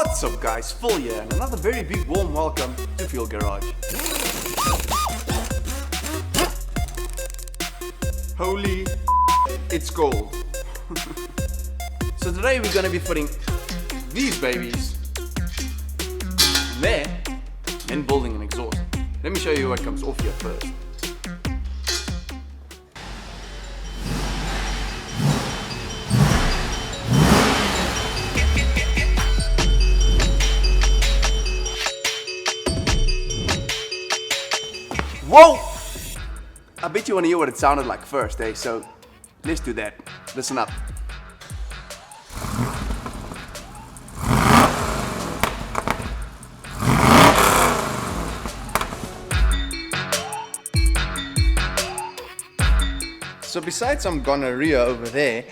What's up guys, Phil here, and another very big warm welcome to FuelGarage. Holy, it's cold. So today we're going to be putting these babies there and building an exhaust. Let me show you what comes off here first. Whoa! I bet you want to hear what it sounded like first, eh? So let's do that. Listen up. So besides some gonorrhea over there,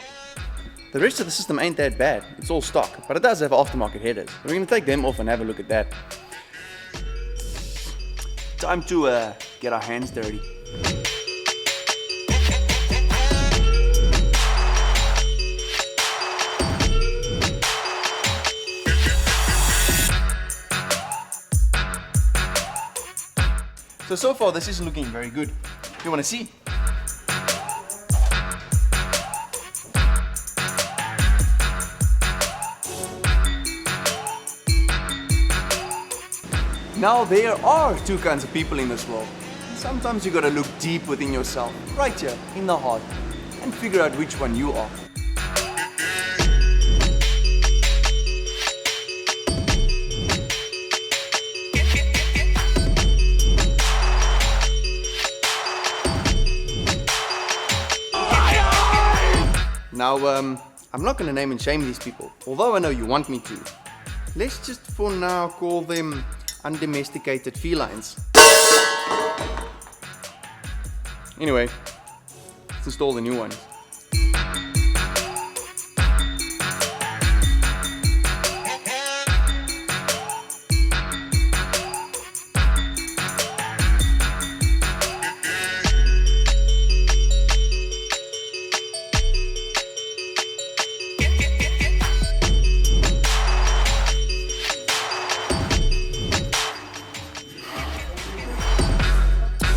the rest of the system ain't that bad. It's all stock, but it does have aftermarket headers. We're going to take them off and have a look at that. Time to get our hands dirty. So far this is looking very good. You want to see? Now there are two kinds of people in this world. Sometimes you gotta look deep within yourself, right here, in the heart, and figure out which one you are. Now, I'm not gonna name and shame these people, although I know you want me to. Let's just for now call them undomesticated felines. Anyway, let's install the new ones.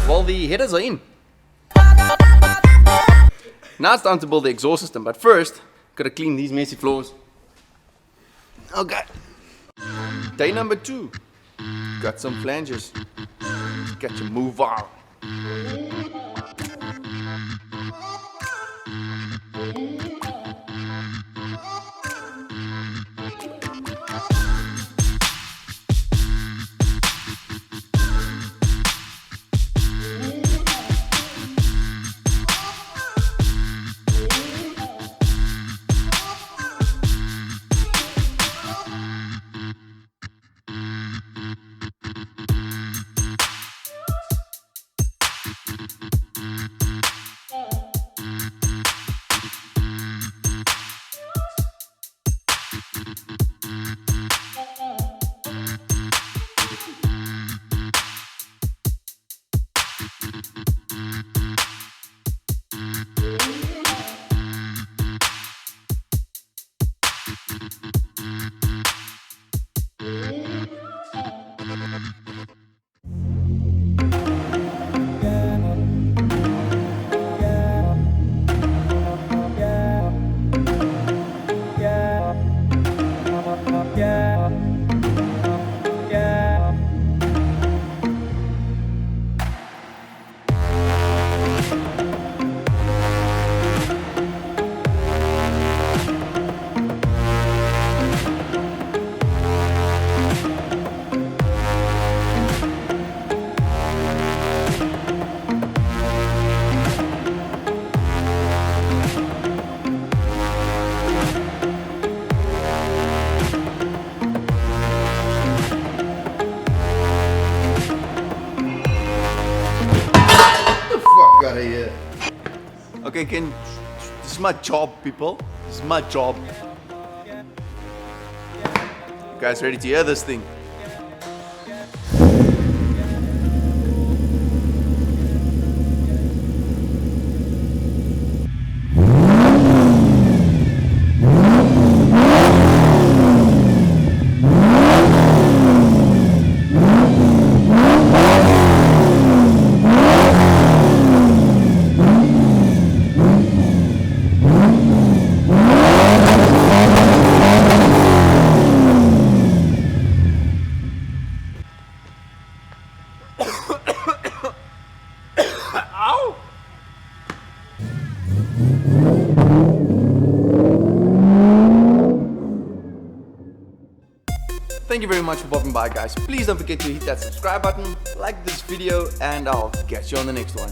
Well, the headers are in. Now it's time to build the exhaust system, but first, gotta clean these messy floors. Okay. Day number 2. Got some flanges. Got your move on. Okay, this is my job, people. This is my job. You guys ready to hear this thing? Thank you very much for popping by, guys. Please don't forget to hit that subscribe button, like this video, and I'll catch you on the next one.